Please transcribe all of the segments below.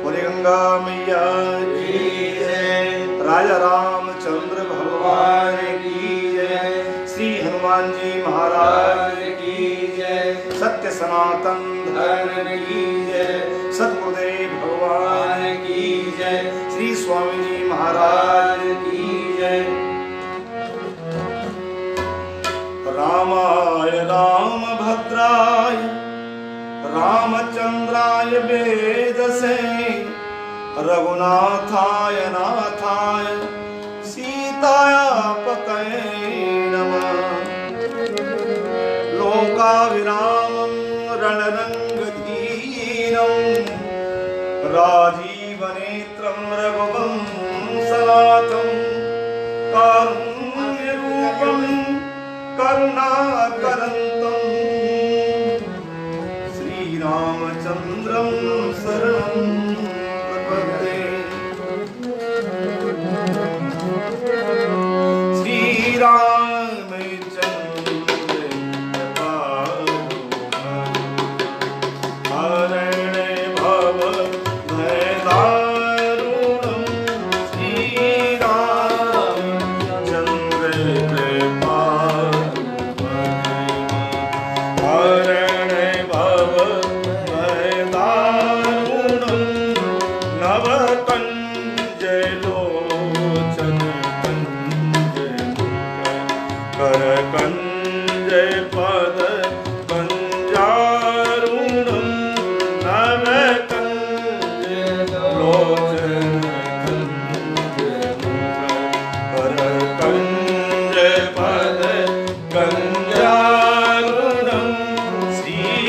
बोले गंगा मैया की जय, राजा रामचंद्र भगवान की जय, श्री हनुमान जी महाराज की जय, सत्य सनातन धर्म की जय, सतगुरुदेव भगवान की जय, श्री स्वामी जी महाराज की जय। रामाय रामभद्राय रामचंद्राय वेदसे, रघुनाथाय नाथाय सीतायापतये नमः। लोकाभिरामं रणरङ्गधीरं, राजीवनेत्रं रघुवंशनाथं, कारुण्यरूपं करुणाकरन्तम् श्रीरामचन्द्रं शरणं प्रपद्ये। श्रीरामचन्द्र हरणे भव भयदारुणं, श्रीरामचन्द्र हरणे भव भयदारुणं, नवकञ्जलोचन करकञ्जय पद कञ्जारुणं, नवकञ्जलोचन करकञ्जय पद कञ्जारुणं, श्रीरामचन्द्र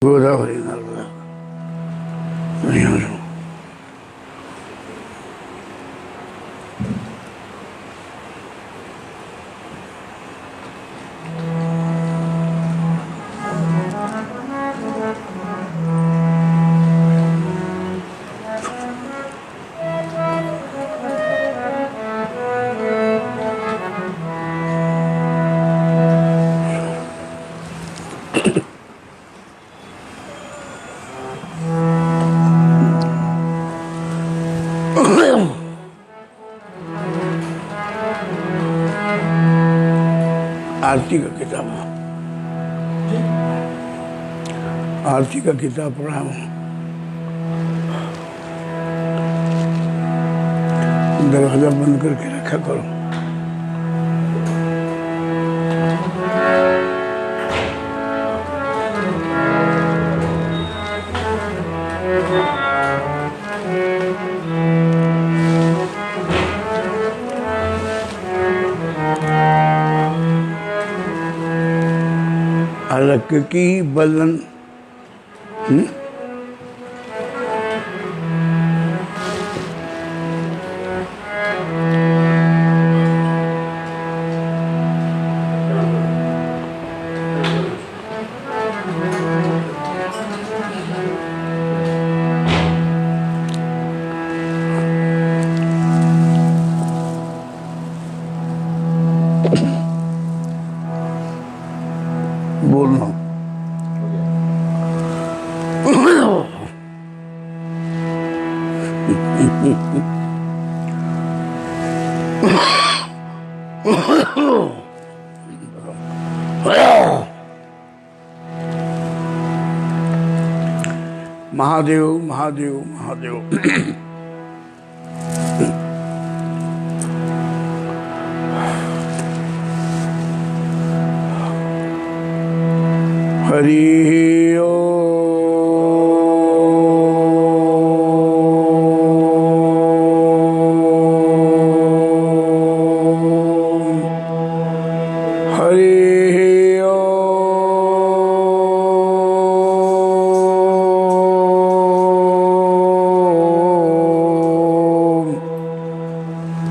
गोदावरी नर्मदा आरती का किताब पढ़ा हूँ। दरवाजा बंद करके रखा करो। अलक की बलन बोलना। महादेव महादेव महादेव। हरि ओम हरि ओम।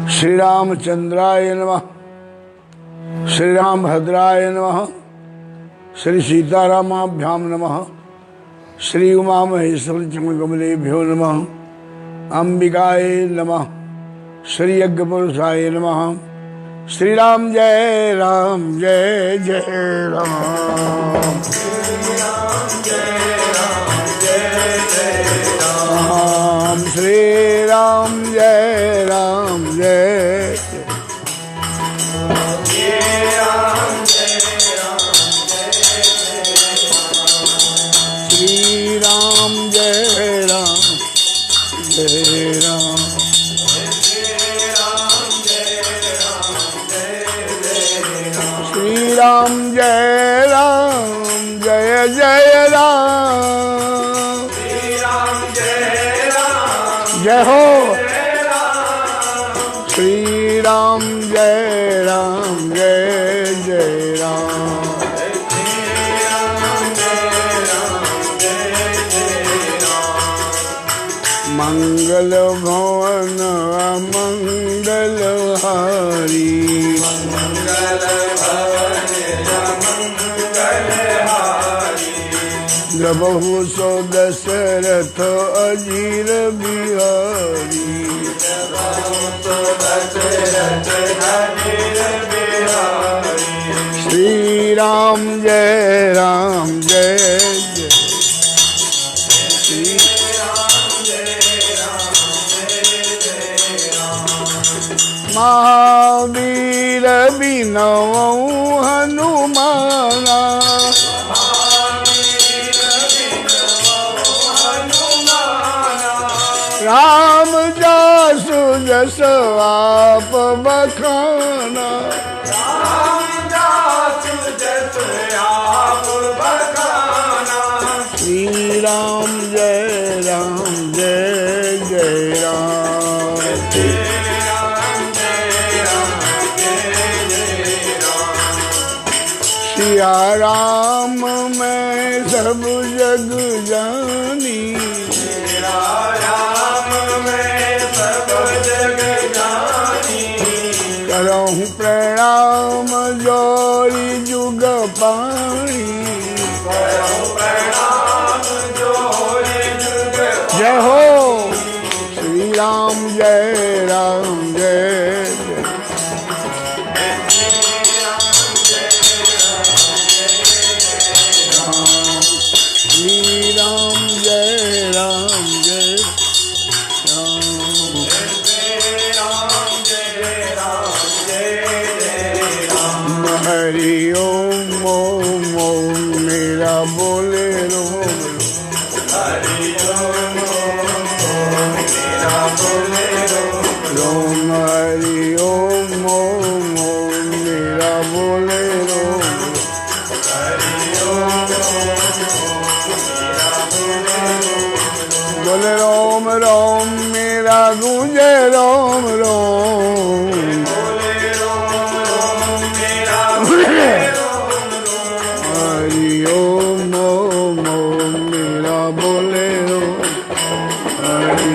श्री रामचंद्राय नमः। श्री रामभद्राय नमः। श्री सीतारामाभ्याम नमः। श्री उमा महेश्वर चमकमलेभ्यो नमः। अंबिकाय नमः। श्री यज्ञपुरुषाय नमः। श्री राम जय जय राम। श्री राम जय श्री राम जय राम श्री राम जय राम जय हो। श्री राम जय राम। मंगल भवन अमंगल हारी। जबहु सो दशरथ अजीर बिहारी। श्री राम जय महावीर बिनवौ हनुमाना। राम जासु जस आप बखाना। श्री राम जय राम। सिया राम मैं सब जग जानी। करहूँ प्रणाम जोरी जुग पानी। जय हो। श्री राम जय हरि ओम ओम ओम मेरा बोले रोम। हरि ओम मेरा बोले रोम। हरि ओम मेरा बोले रोम। हरि ओम बोले रोम रोम मेरा गूंजे रोम रोम। हरि ओम मेरा बोले रोम। हरि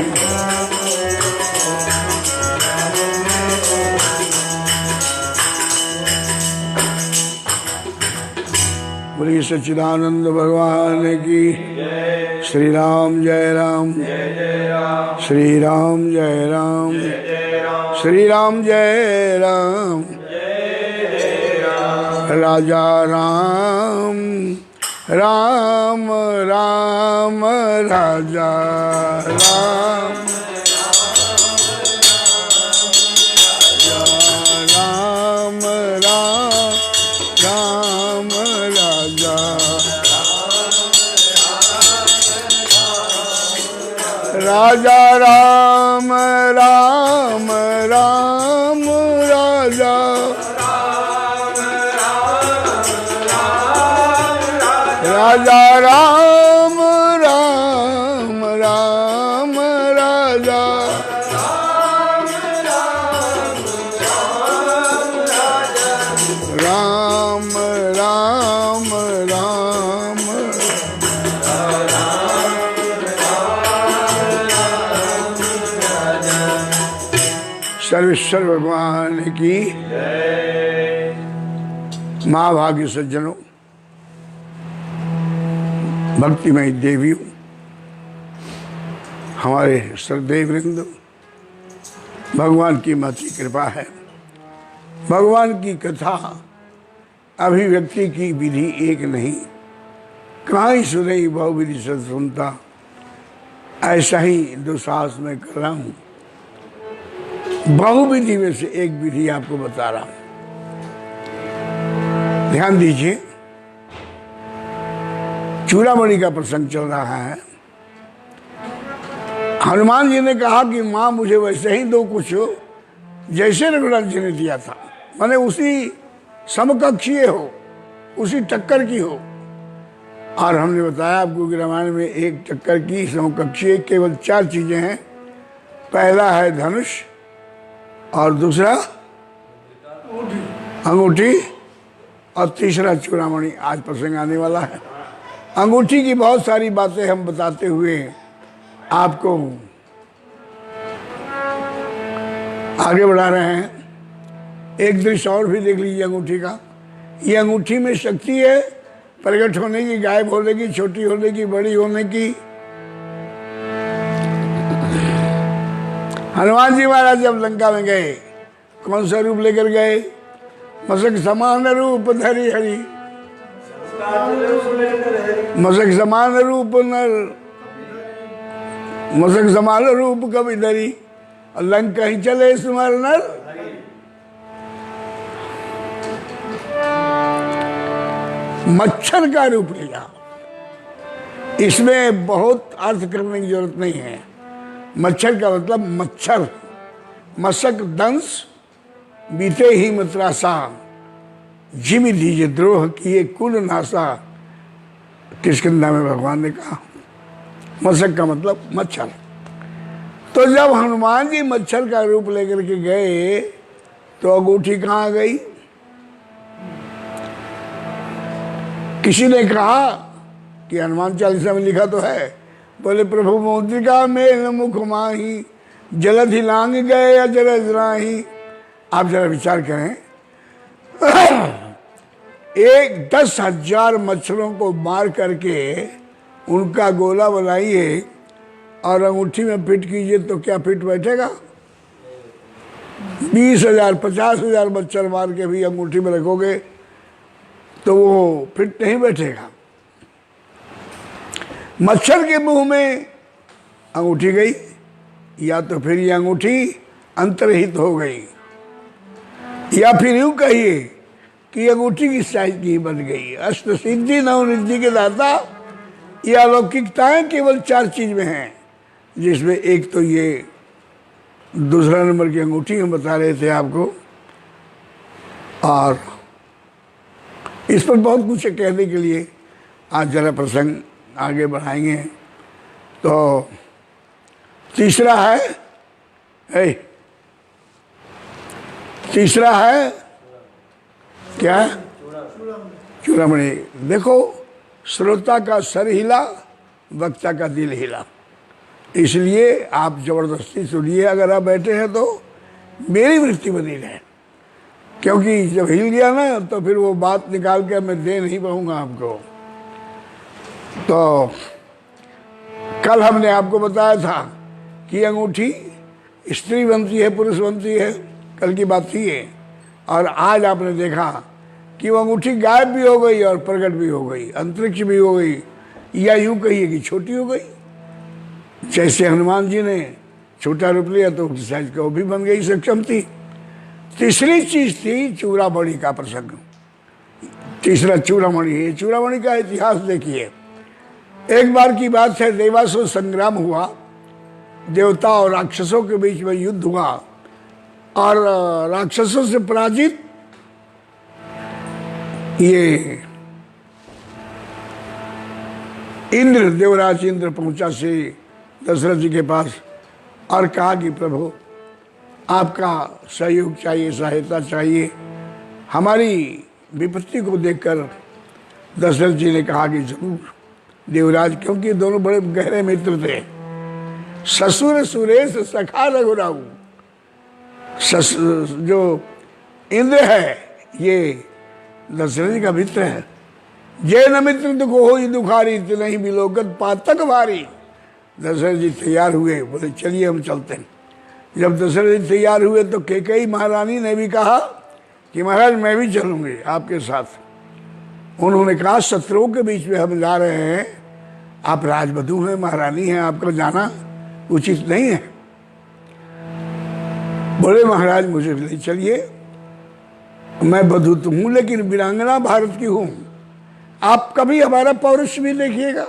बोलिए सच्चिदानंद भगवान की। श्री राम जय राम। श्री राम जय राम। श्री राम जय राम। राजा राम राम राम राजा राम राम राम राम राजा राजा राम राम राम राजा राजा राम राम राम राजा राम राम राम सर्वेश्वर भगवान की महाभाग्य सज्जनों, भक्तिमय देवियों, हमारे श्रद्धेय वृंद, भगवान की महती कृपा है। भगवान की कथा अभिव्यक्ति की विधि एक नहीं, कहाँ ही सुने बहुविधि सद सुनता, ऐसा ही दुस्साहस में कर रहा हूँ। बहुविधि में से एक विधि आपको बता रहा हूँ, ध्यान दीजिए। चूड़ामणि का प्रसंग चल रहा है। हनुमान जी ने कहा कि माँ मुझे वैसे ही दो कुछ जैसे रघुनाथ जी ने दिया था, माने उसी समकक्षीय हो, उसी टक्कर की हो। और हमने बताया आपको कि रामायण में एक टक्कर की समकक्षीय केवल 4 चीजें हैं। पहला है धनुष, और दूसरा अंगूठी, और तीसरा चूड़ामणि। आज प्रसंग आने वाला है। अंगूठी की बहुत सारी बातें हम बताते हुए आपको आगे बढ़ा रहे हैं। एक दृश्य और भी देख लीजिए अंगूठी का। ये अंगूठी में शक्ति है प्रकट होने की, गायब होने की, छोटी होने की, बड़ी होने की। हनुमान जी महाराज जब लंका में गए, कौन सा रूप लेकर गए? मसक समान रूप धरि हरि, मसक समान रूप नर, मसक समान रूप कवि धरि, और लंका ही चले स्मर नर। मच्छर का रूप लिया। इसमें बहुत अर्थ करने की जरूरत नहीं है। मच्छर का मतलब मच्छर, मशक दंश बीते ही मतरासा, जिमि दीजिए द्रोह किए कुल नासा। किष्किंधा में भगवान ने कहा। मशक का मतलब मच्छर। तो जब हनुमान जी मच्छर का रूप लेकर के गए तो अंगूठी कहाँ गई? किसी ने कहा कि हनुमान चालीसा में लिखा तो है, बोले प्रभु मौद्रिका मेल मुख माही, जलधि लांग गए अजरज राही। आप जरा विचार करें, 10,000 मच्छरों को मार करके उनका गोला बनाइए और अंगूठी में फिट कीजिए तो क्या फिट बैठेगा? 20,000 50,000 मच्छर मार के भी अंगूठी में रखोगे तो वो फिट नहीं बैठेगा। मच्छर के मुंह में अंगूठी गई, या तो फिर ये अंगूठी अंतर्हित हो गई, या फिर यूं कहिए कि अंगूठी की साइज की बन गई। अष्ट सिद्धि नवनिधि के दाता, ये अलौकिकताएं केवल 4 चीज में हैं, जिसमें एक तो ये दूसरा नंबर की अंगूठी हम बता रहे थे आपको। और इस पर बहुत कुछ है कहने के लिए, आज जरा प्रसंग आगे बढ़ाएंगे। तो तीसरा है तीसरा है क्या? चूड़ामणि। देखो, श्रोता का सर हिला, वक्ता का दिल हिला। इसलिए आप जबरदस्ती सुनिए, अगर आप बैठे हैं तो मेरी वृत्ति बनी है, क्योंकि जब हिल गया ना तो फिर वो बात निकाल के मैं दे नहीं पाऊंगा आपको। तो कल हमने आपको बताया था कि अंगूठी स्त्री बनती है, पुरुष बनती है, कल की बात थी ये। और आज आपने देखा कि वो अंगूठी गायब भी हो गई और प्रकट भी हो गई, अंतरिक्ष भी हो गई, या यूं कहिए कि छोटी हो गई। जैसे हनुमान जी ने छोटा रूप लिया तो उसकी साइज का वो भी बन गई, सक्षम थी। तीसरी चीज थी चूड़ामणि का प्रसंग। तीसरा चूड़ामणि है। चूड़ामणि का इतिहास देखिए। एक बार की बात है, देवासुर संग्राम हुआ, देवता और राक्षसों के बीच में युद्ध हुआ और राक्षसों से पराजित ये इंद्र, देवराज इंद्र पहुंचा से दशरथ जी के पास और कहा कि प्रभु आपका सहयोग चाहिए, सहायता चाहिए। हमारी विपत्ति को देखकर दशरथ जी ने कहा कि जरूर देवराज, क्योंकि दोनों बड़े गहरे मित्र थे। ससुर सुरेश सखा रघुराऊ, जो इंद्र है ये दशरथ जी का मित्र है। जय न मित्र दुख हो दुखारी, नहीं बिलोकत पातक भारी। दशरथ जी तैयार हुए, बोले चलिए हम चलते हैं। जब दशरथ जी तैयार हुए तो कैकेयी महारानी ने भी कहा कि महाराज मैं भी चलूंगी आपके साथ। उन्होंने कहा शत्रुओं के बीच में हम जा रहे हैं, आप राजवधू हैं, महारानी हैं, आपका जाना उचित नहीं है। बोले महाराज मुझे ले चलिए, मैं वधू तो हूं लेकिन वीरांगना भारत की हूं, आप कभी हमारा पौरुष भी देखिएगा।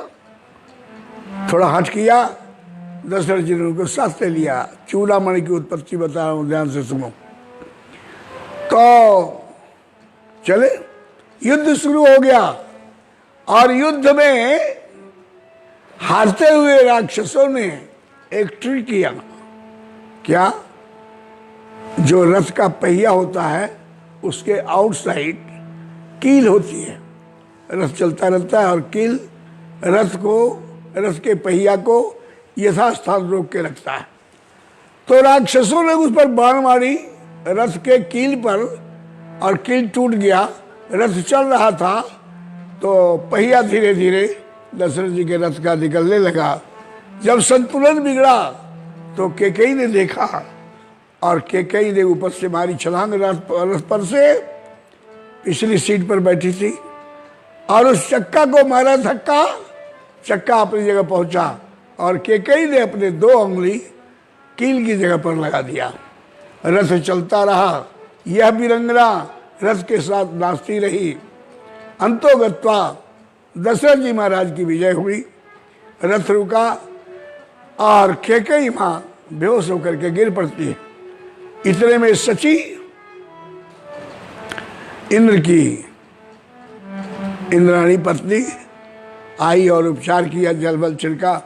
थोड़ा हट किया, दशरथ जी ने उनको साथ ले लिया। चूड़ामणि की उत्पत्ति बता रहा हूं, ध्यान से सुनो। तो चले, युद्ध शुरू हो गया और युद्ध में हारते हुए राक्षसों ने एक ट्रिक किया। क्या? जो रथ का पहिया होता है उसके आउटसाइड कील होती है, रथ चलता रहता है और कील रथ के पहिया को यथास्थान रोक के रखता है। तो राक्षसों ने उस पर बाण मारी रथ के कील पर और कील टूट गया। रथ चल रहा था तो पहिया धीरे धीरे दशरथ जी के रथ का निकलने लगा। जब संतुलन बिगड़ा तो कैकेयी ने देखा और कैकेयी ने ऊपर से मारी छलांग, रथ पर से पिछली सीट पर बैठी थी और उस चक्का को मारा धक्का, चक्का अपनी जगह पहुंचा और कैकेयी ने अपने 2 उंगली कील की जगह पर लगा दिया। रथ चलता रहा, यह वीरंगना रथ के साथ नाचती रही। अंतोगत्वा दशरथ जी महाराज की विजय हुई। रथ रुका और कैकेयी मां बेहोश होकर के गिर पड़ती है। इतने में सची इंद्र की इंद्राणी पत्नी आई और उपचार किया, जल बल छिड़का।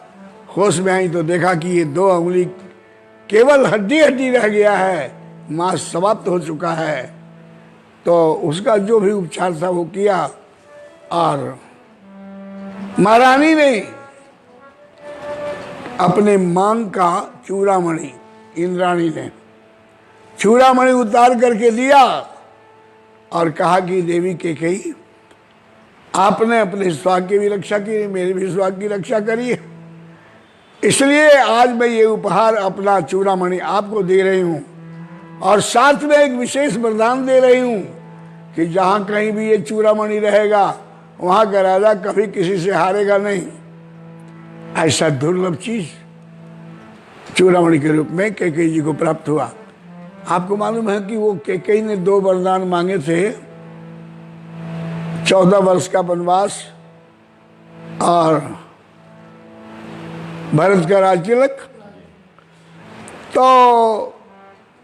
होश में आई तो देखा कि ये 2 उंगली केवल हड्डी हड्डी रह गया है, मांस समाप्त हो चुका है। तो उसका जो भी उपचार था वो किया और महारानी ने अपने मांग का चूड़ामणि, इंद्राणी ने चूड़ामणि उतार करके दिया और कहा कि देवी कैकेयी, आपने अपने स्वाग की भी रक्षा की, मेरी भी स्वाग की रक्षा करी है, इसलिए आज मैं ये उपहार अपना चूड़ामणि आपको दे रही हूं और साथ में एक विशेष वरदान दे रही हूं कि जहां कहीं भी ये चूड़ामणि रहेगा वहां का राजा कभी किसी से हारेगा नहीं। ऐसा दुर्लभ चीज चूड़ामणि के रूप में कैकेयी जी को प्राप्त हुआ। आपको मालूम है कि वो कैकेयी ने 2 वरदान मांगे थे, 14 वर्ष का वनवास और भरत का राजतिलक। तो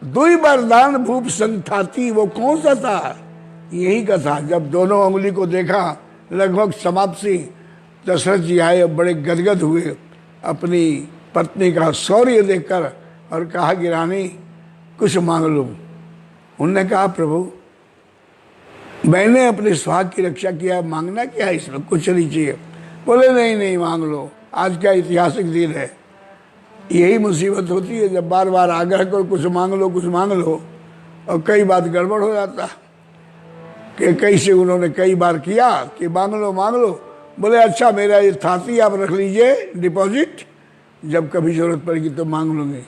2 वरदान भूप संथाती, वो कौन सा था? यही का था। जब दोनों उंगली को देखा लगभग समाप्ति, दशरथ जी आए, बड़े गदगद हुए अपनी पत्नी का शौर्य देखकर और कहा कि रानी कुछ मांग लो। उन्होंने कहा प्रभु मैंने अपने स्वाग की रक्षा किया, मांगना क्या है इसमें, कुछ नहीं चाहिए। बोले नहीं नहीं मांग लो, आज का ऐतिहासिक दिन है। यही मुसीबत होती है जब बार बार आग्रह करो कुछ मांग लो कुछ मांग लो और कई बात गड़बड़ हो जाता कि कैसे उन्होंने कई बार किया कि मांग लो। बोले अच्छा मेरा ये थाती आप रख लीजिए डिपॉजिट, जब कभी जरूरत पड़ेगी तो मांग लूंगी।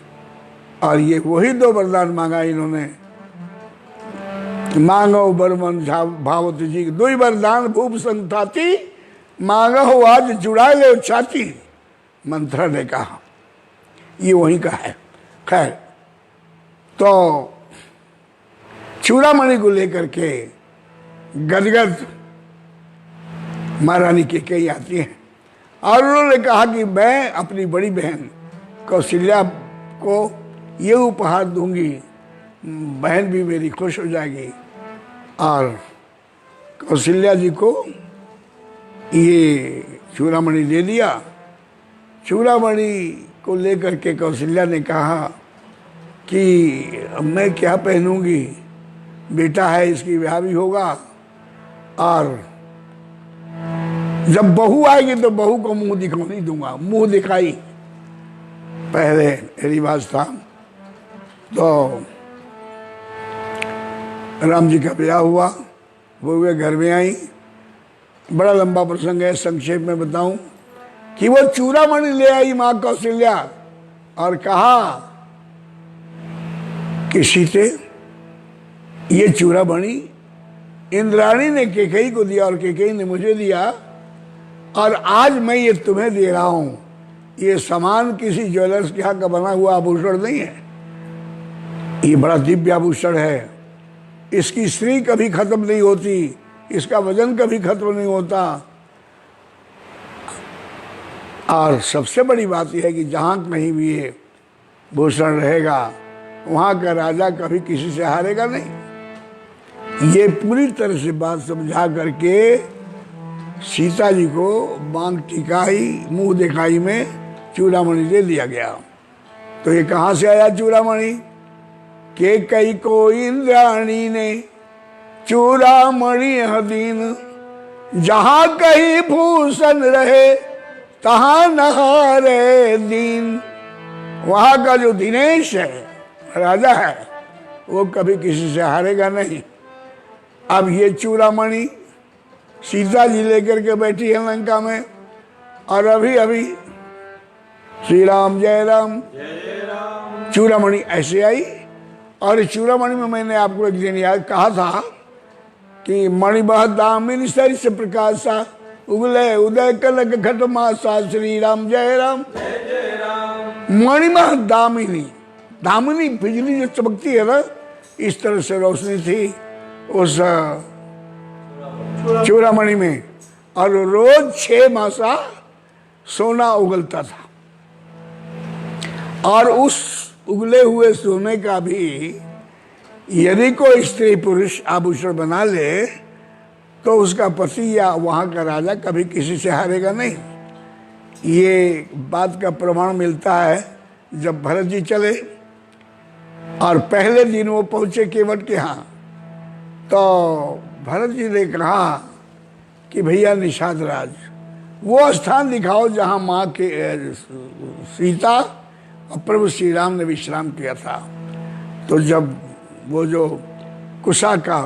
और ये वही 2 वरदान मांगा इन्होंने। मांगो बरमन भावत जी, दुई वरदान भूप संताती, मांगो आज जुड़ा ले छाती, मंत्रा ने कहा। ये वहीं का है। खैर, तो चूड़ामणि को लेकर के गदगद महारानी कैकेयी आती हैं और उन्होंने कहा कि मैं अपनी बड़ी बहन कौशल्या को ये उपहार दूंगी, बहन भी मेरी खुश हो जाएगी। और कौशल्या जी को ये चूड़ामणि दे दिया। चूड़ामणि को लेकर के कौशल्या ने कहा कि अब मैं क्या पहनूंगी, बेटा है, इसकी ब्याह भी होगा, और जब बहू आएगी तो बहू को मुंह दिखाने दूंगा। मुंह दिखाई पहले रिवाज था। तो राम जी का ब्याह हुआ, वो वे घर में आई। बड़ा लंबा प्रसंग है, संक्षेप में बताऊं कि वो चूड़ामणि ले आई मां कौशल्या और कहा कि सीते, ये चूड़ामणि इंद्राणी ने कैकेयी को दिया और कैकेयी ने मुझे दिया, और आज मैं ये तुम्हें दे रहा हूं। ये सामान किसी ज्वेलर्स के यहाँ का बना हुआ आभूषण नहीं है, ये बड़ा दिव्य आभूषण है। इसकी स्त्री कभी खत्म नहीं होती, इसका वजन कभी खत्म नहीं होता। और सबसे बड़ी बात यह है कि जहां कहीं भी ये भूषण रहेगा वहां का राजा कभी किसी से हारेगा नहीं। ये पूरी तरह से बात समझा करके सीता जी को मांग टिकाई, मुंह दिखाई में चूड़ामणि दे दिया गया। तो ये कहां से आया चूड़ामणि? कैकेयी को इंद्राणी ने चूड़ामणि हदीन, जहां कहीं भूषण रहे तहां नहारे दीन। वहां का जो दिनेश है, राजा है, वो कभी किसी से हारेगा नहीं। अब ये चूड़ामणि सीता जी लेकर के बैठी है लंका में, और अभी अभी श्री राम जय राम चूड़ामणि ऐसे आई। और चूड़ामणि में मैंने आपको एक दिन याद कहा था कि मणिमह दामिनी सरिस प्रकाशा, उगले उदय कनक घट मासा, श्री राम जय राम। मणिमह दामिनी, दामिनी बिजली जो चमकती है ना, इस तरह से रोशनी थी उस चूड़ामणि में। और रोज 6 मासा सोना उगलता था, और उस उगले हुए सोने का भी यदि कोई स्त्री पुरुष आभूषण बना ले तो उसका पति या वहां का राजा कभी किसी से हारेगा नहीं। ये बात का प्रमाण मिलता है जब भरत जी चले और पहले दिन वो पहुंचे केवट के यहाँ, तो भरत जी ने कहा कि भैया निषाद राज, वो स्थान दिखाओ जहां माँ के सीता और प्रभु श्री राम ने विश्राम किया था। तो जब वो जो कुशा का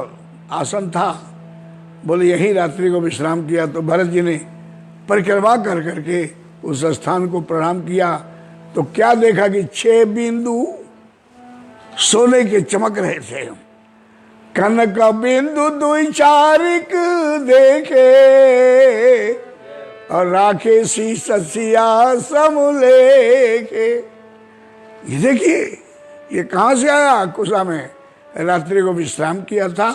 आसन था, बोले यही रात्रि को विश्राम किया। तो भरत जी ने परिक्रमा कर करके उस स्थान को प्रणाम किया, तो क्या देखा कि 6 बिंदु सोने के चमक रहे थे। कनक बिंदु 2 चारिक देखे, और राखे सी ससिया समलेखे। ये देखिए, ये कहां से आया? कुशा में रात्रि को विश्राम किया था,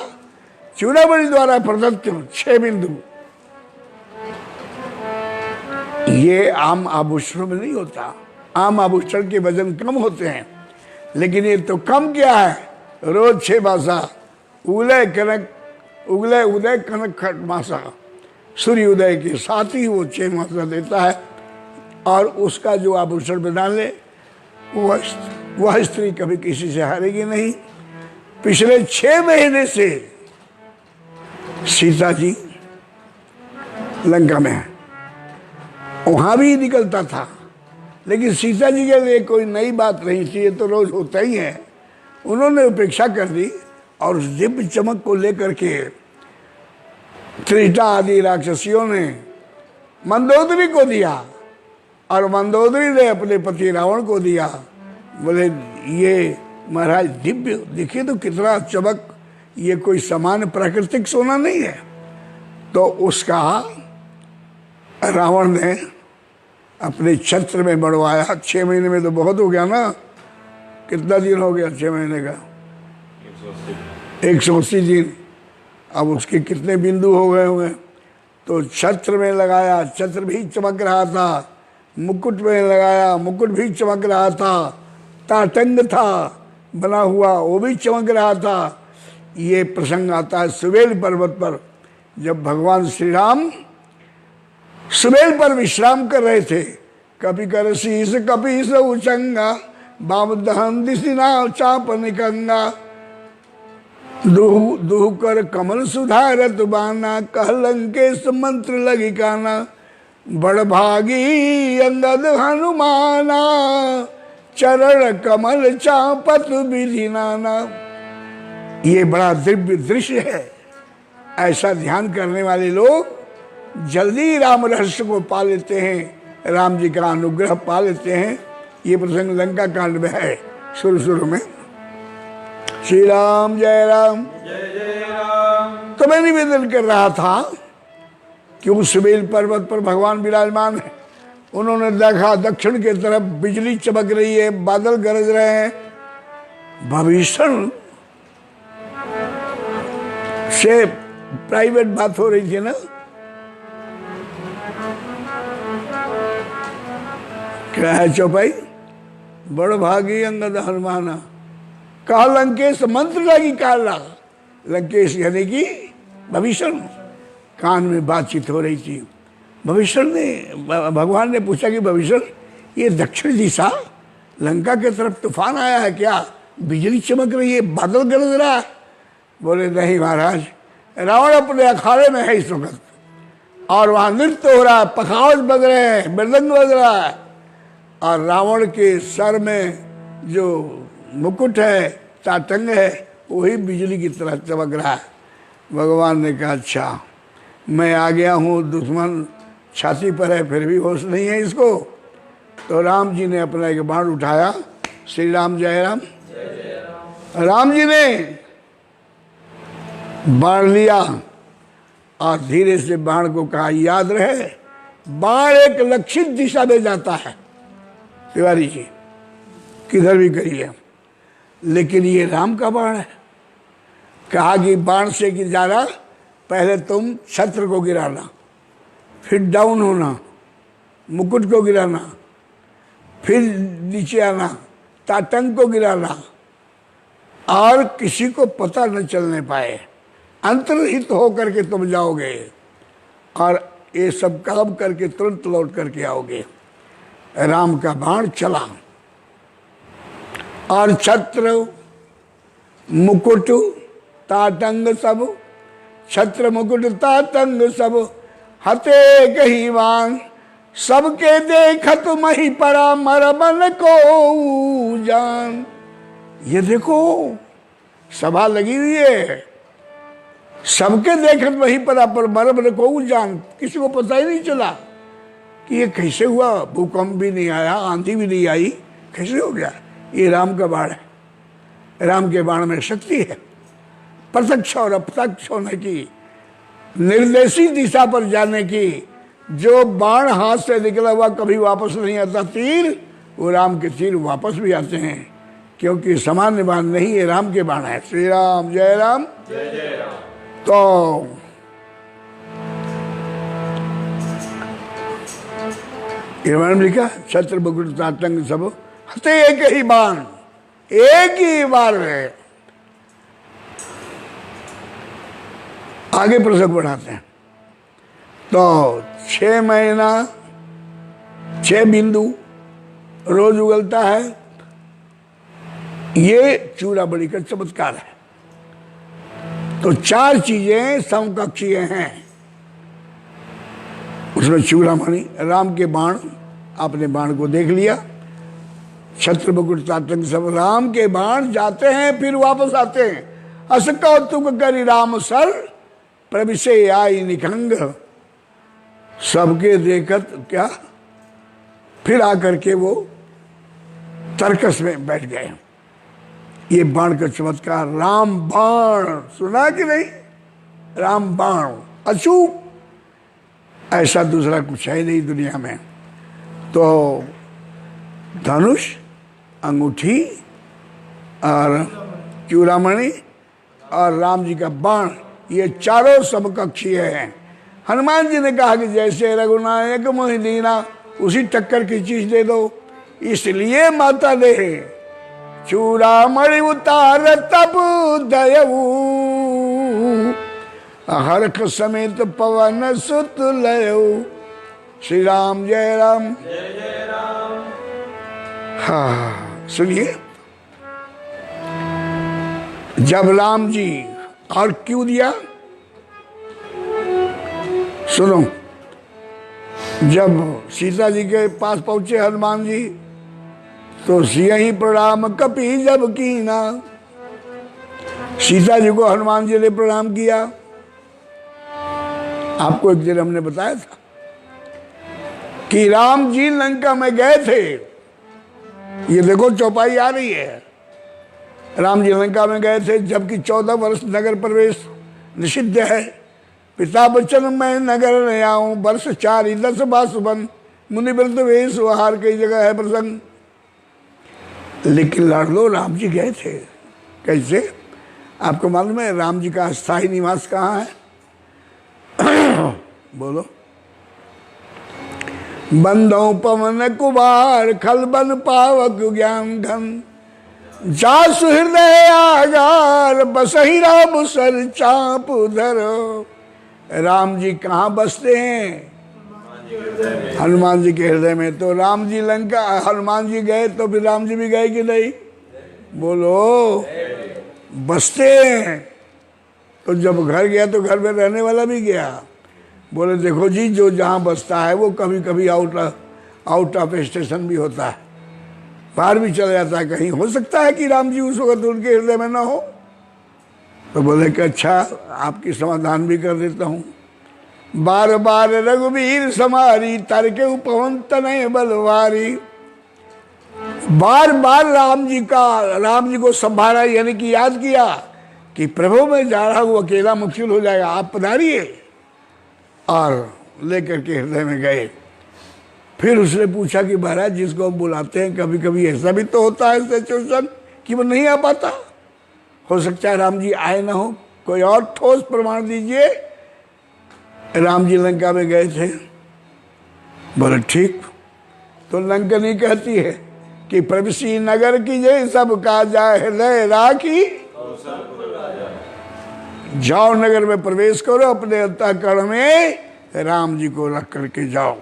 चूड़ामणि द्वारा प्रदत्त 6 बिंदु। ये आम आभूषण में नहीं होता। आम आभूषण के वजन कम होते हैं, लेकिन ये तो कम क्या है, रोज 6 मासा उगले उदय कनक खट मासा, सूर्य उदय के साथ ही वो 6 मासा देता है। और उसका जो आभूषण बना ले वह स्त्री कभी किसी से हारेगी नहीं। पिछले 6 महीने से सीता जी लंका में है, वहां भी निकलता था, लेकिन सीता जी के लिए कोई नई बात नहीं थी, ये तो रोज होता ही है। उन्होंने उपेक्षा कर दी और उस दिव्य चमक को लेकर के त्रिष्टा आदि राक्षसियों ने मंदोदरी को दिया, और मंदोदरी ने अपने पति रावण को दिया। बोले ये महाराज दिव्य, देखिए तो कितना चमक, ये कोई सामान्य प्राकृतिक सोना नहीं है। तो उसका रावण ने अपने छत्र में बढ़वाया। 6 महीने में तो बहुत हो गया ना, कितना दिन हो गया 6 महीने का? 180 दिन। अब उसके कितने बिंदु हो गए हुए। तो छत्र में लगाया, छत्र भी चमक रहा था। मुकुट में लगाया, मुकुट भी चमक रहा था। ताटंग था बना हुआ, वो भी चमक रहा था। ये प्रसंग आता है सुबेल पर्वत पर, जब भगवान श्री राम सुबेल पर विश्राम कर रहे थे। कपि कर शीस कपि स उचंगा, बाम दहन दिशिना चाप निकंगा। दुह कर कमल सुधारत बाना, कह लंकेश मंत्र लगी काना। बड़ भागी अंगद हनुमाना, चरण कमल चापत विधि नाना। ये बड़ा दिव्य दृश्य है। ऐसा ध्यान करने वाले लोग जल्दी राम रहस्य को पा लेते हैं, राम जी का अनुग्रह पा लेते हैं। ये प्रसंग लंका कांड में है शुरू में। श्री राम जय राम। जय जय राम। तो मैं निवेदन कर रहा था कि उस सुबेल पर्वत पर भगवान विराजमान है। उन्होंने देखा दक्षिण की तरफ बिजली चमक रही है, बादल गरज रहे हैं। भविष्य से प्राइवेट बात हो रही थी ना। क्या है चौपाई? बड़ भागी अंगद हनुमाना, कहा लंकेश मंत्र लगी काला। लंकेश यानी कि भविष्य, कान में बातचीत हो रही थी। भविष्य ने, भगवान ने पूछा कि भविष्य ये दक्षिण दिशा लंका के तरफ तूफान आया है क्या? बिजली चमक रही है, बादल गरज रहा है। बोले नहीं महाराज, रावण अपने अखाड़े में है इस वक्त और वहां नृत्य हो रहा है, पखावज बज रहे हैं, मृदंग बज रहा है और रावण के सर में जो मुकुट है, ताटंग है, वही बिजली की तरह चमक रहा है। भगवान ने कहा अच्छा, मैं आ गया हूँ, दुश्मन छाती पर है फिर भी होश नहीं है इसको। तो राम जी ने अपना एक बाण उठाया। श्री राम जय राम। राम जी ने बाण लिया और धीरे से बाण को कहा, याद रहे बाण एक लक्षित दिशा में जाता है। तिवारी जी किधर भी करिए, लेकिन ये राम का बाण है। कहा कि बाण से कि जाना, पहले तुम छत्र को गिराना, फिर डाउन होना, मुकुट को गिराना, फिर नीचे आना, ताटंग को गिराना और किसी को पता न चलने पाए, अंतर्हित होकर के तुम जाओगे और ये सब काम करके तुरंत लौट करके आओगे। राम का बाण चला और छत्र मुकुट ताटंग सब, छत्र मुकुट ताटंग सब, हते कही बाण, सबके देखत मही परा मरमन को जान। ये देखो सभा लगी हुई है, सबके देखत वहीं पर मरमन को जान। किसी को पता ही नहीं चला कि ये कैसे हुआ। भूकंप भी नहीं आया, आंधी भी नहीं आई, कैसे हो गया? ये राम का बाण है। राम के बाण में शक्ति है, प्रत्यक्ष और अप्रत्यक्ष होने की, निर्देशित दिशा पर जाने की। जो बाण हाथ से निकला हुआ कभी वापस नहीं आता तीर, वो राम के तीर वापस भी आते हैं, क्योंकि सामान्य बाण नहीं, ये राम के बाण है। श्री राम जय राम। जय जय राम। तो रामायण लिखा, छत्र मुकुट ताटंग सब, हते एक ही बाण, एक ही बार में। आगे प्रसंग बढ़ाते हैं। तो 6 महीना 6 बिंदु रोज उगलता है। ये चूड़ामणि का चमत्कार है। तो 4 चीजें समकक्षीय हैं उसमें। चूड़ामणि, राम के बाण, आपने बाण को देख लिया। छत्र मुकुट ताटंग सब, राम के बाण जाते हैं फिर वापस आते हैं। अस कौतुक करी राम सर, प्रविशे आई निखंग। सबके देखत क्या, फिर आकर के वो तर्कस में बैठ गए। ये बाण का चमत्कार, राम बाण सुना कि नहीं? राम बाण अचूक, ऐसा दूसरा कुछ है नहीं दुनिया में। तो धनुष, अंगूठी और चूड़ामणि और राम जी का बाण, ये चारों समकक्षीय हैं। हनुमान जी ने कहा कि जैसे रघुनायक मोहि दीना, उसी टक्कर की चीज दे दो, इसलिए माता ने चूड़ामणि उतार तब दयऊ, हरख समेत पवन सुत लयऊ। श्री राम जय राम जय जय राम। हाँ सुनिए, जब राम जी, और क्यों दिया सुनो, जब सीता जी के पास पहुंचे हनुमान जी, तो सियहि प्रणाम कपि जब कीना, सीता जी को हनुमान जी ने प्रणाम किया। आपको एक दिन हमने बताया था कि राम जी लंका में गए थे। ये देखो चौपाई आ रही है, राम जी लंका में गए थे जबकि 14 वर्ष नगर प्रवेश निषिद्ध है। पिता बचन मैं नगर न आऊं, वर्ष 4 10 बासुबन, मुनि व्रत वेश आहार कई जगह है प्रसंग। लेकिन लाडलो राम जी गए थे। कैसे? आपको मालूम है राम जी का स्थायी निवास कहाँ है? बोलो। बंदों पवन कुमार खलबन पावक ज्ञान घन, जासु हृदय आगार बसहि राम सर चाप धरो। राम जी कहाँ बसते हैं? हनुमान जी के हृदय में। तो राम जी लंका, हनुमान जी गए तो फिर राम जी भी गए कि नहीं? बोलो, बसते हैं। तो जब घर गया तो घर में रहने वाला भी गया। बोले देखो जी, जो जहाँ बसता है वो कभी कभी आउट ऑफ स्टेशन भी होता है, बाहर भी चला जाता है कहीं। हो सकता है कि राम जी उस वक्त उनके हृदय में ना हो। तो बोले कि अच्छा, आपकी समाधान भी कर देता हूँ। बार बार रघुवीर समारी, तरके पवन तनय बलवारी। बार बार राम जी को संभाला, यानी कि याद किया कि प्रभु मैं जा रहा हूँ, अकेला मुश्किल हो जाएगा, आप पधारिए। और लेकर के हृदय में गए। फिर उसने पूछा कि महाराज जिसको हम बुलाते हैं, कभी कभी ऐसा भी तो होता है सिचुएशन कि वो नहीं आ पाता। हो सकता है राम जी आए ना हो, कोई और ठोस प्रमाण दीजिए। राम जी लंका में गए थे। बोले ठीक। तो लंकनी कहती है कि प्रविशी नगर की जय सब का जाए हृदय राखी, जाओ नगर में प्रवेश करो, अपने अंतःकरण में राम जी को रख करके जाओ।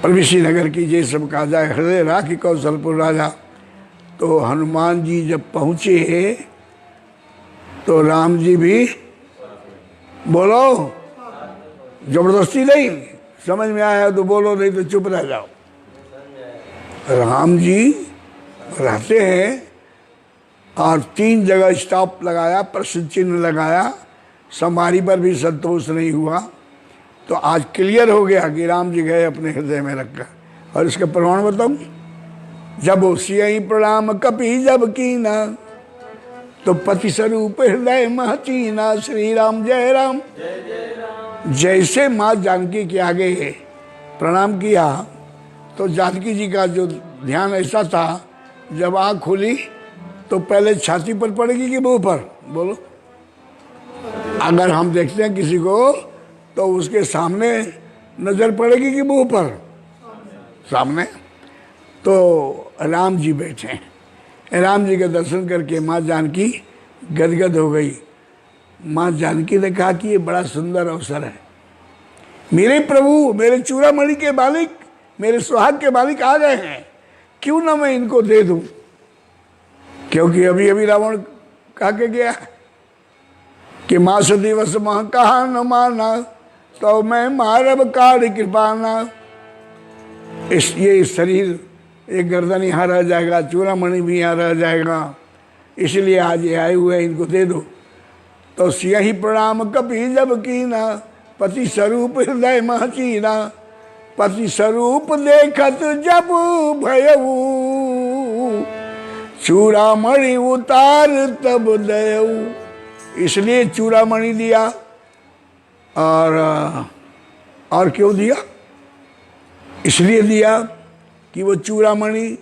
प्रविशी नगर की जय सब का जाए हृदय राखी कौशलपुर राजा। तो हनुमान जी जब पहुंचे तो राम जी भी, बोलो, जबरदस्ती नहीं, समझ में आया तो बोलो, नहीं तो चुप रह जाओ। राम जी रहते हैं और 3 जगह स्टॉप लगाया, प्रश्न चिन्ह लगाया, समारी पर भी संतोष नहीं हुआ। तो आज क्लियर हो गया कि राम जी गए अपने हृदय में रखकर। और इसका प्रमाण बताऊं, जब सियहि प्रणाम कपि जब कीना, तो पति स्वरूप हृदय महचीना। श्री राम जय राम जय जय राम। जैसे माँ जानकी के आगे प्रणाम किया तो जानकी जी का जो ध्यान ऐसा था, जब आँख खुली तो पहले छाती पर पड़ेगी कि मुंह पर? बोलो। अगर हम देखते हैं किसी को तो उसके सामने नजर पड़ेगी कि मुंह पर? सामने। तो राम जी बैठे हैं। राम जी के दर्शन करके माँ जानकी गदगद हो गई। माँ जानकी ने कहा कि ये बड़ा सुंदर अवसर है, मेरे प्रभु, मेरे चूड़ामणि के मालिक, मेरे सुहाग के मालिक आ गए हैं, क्यों ना मैं इनको दे दूं? क्योंकि अभी अभी रावण कहा के गया कि मास दिवस मह कहा न माना, तो मैं मारब काढ़ कृपाना। ये शरीर, एक गर्दन यहाँ रह जाएगा, चूड़ामणि भी यहाँ रह जाएगा, इसलिए आज ये आए हुए इनको दे दो। तो सियहि प्रणाम कपि जब कीना, पति स्वरूप हृदय महचीना। पति स्वरूप देखत जब भयऊ, चूड़ामणि उतार तब दयऊ, इसलिए चूड़ामणि दिया। और क्यों दिया? इसलिए दिया कि वो चूड़ामणि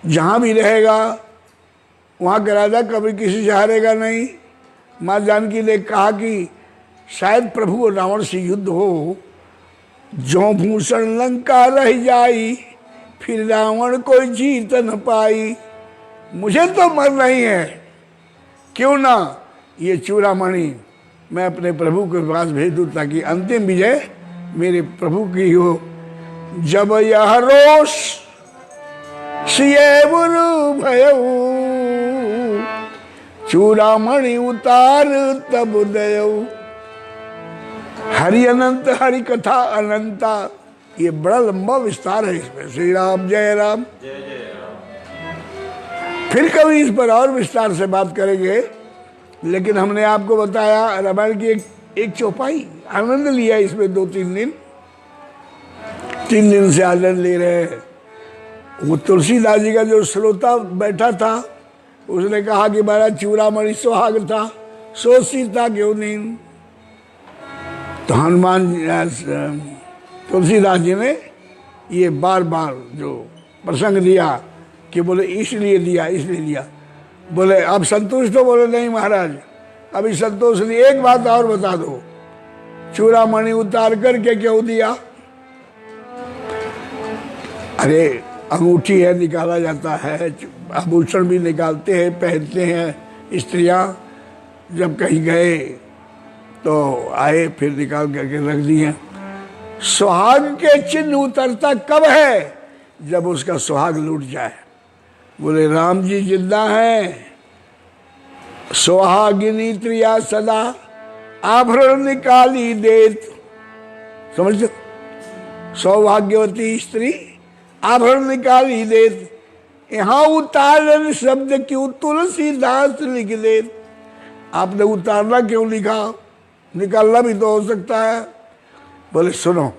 जहाँ भी रहेगा वहाँ का राजा कभी किसी से हारेगा नहीं। माँ जानकी ने कहा कि शायद प्रभु और रावण से युद्ध हो, जो भूषण लंका रह जाई, फिर रावण कोई जीत न पाई। मुझे तो मरना ही है, क्यों ना ये चूड़ामणि मैं अपने प्रभु के पास भेज दूं, ताकि अंतिम विजय मेरे प्रभु की हो। जब यह रोष सिए गुरु भयऊ, चूड़ामणि उतार तब दयऊ। हरि अनंत, हरि कथा अनंता, ये बड़ा लंबा विस्तार है इसमें। श्री राम जय राम। फिर कभी इस पर और विस्तार से बात करेंगे, लेकिन हमने आपको बताया रामायण की एक चौपाई, आनंद लिया इसमें 2-3 दिन, 3 दिन से आनंद ले रहे हैं। वो तुलसीदास जी का जो श्रोता बैठा था, उसने कहा कि महाराज चूड़ामणि सुहाग था, सो सीता क्यों नींद। तो हनुमान तुलसीदास जी ने ये बार बार जो प्रसंग दिया कि बोले इसलिए दिया, इसलिए दिया। बोले अब संतुष्ट हो? बोले नहीं महाराज, अभी संतोष नहीं, एक बात और बता दो, चूड़ामणि उतार करके क्यों दिया? अरे अंगूठी है, निकाला जाता है, आभूषण भी निकालते हैं, पहनते हैं स्त्रियां। जब कहीं गए तो आए, फिर निकाल करके रख दिए। सुहाग के चिन्ह उतरता कब है? जब उसका सुहाग लूट जाए। बोले राम जी जिंदा हैं, सुहागिनी त्रिया सदा, आभरण निकाली देत। समझते? सौभाग्यवती स्त्री आभरण निकाली देत। यहाँ उतारन शब्द क्यों तुलसीदास लिख देत? आपने उतारना क्यों लिखा? निकालना भी तो हो सकता है। बोले सुनो,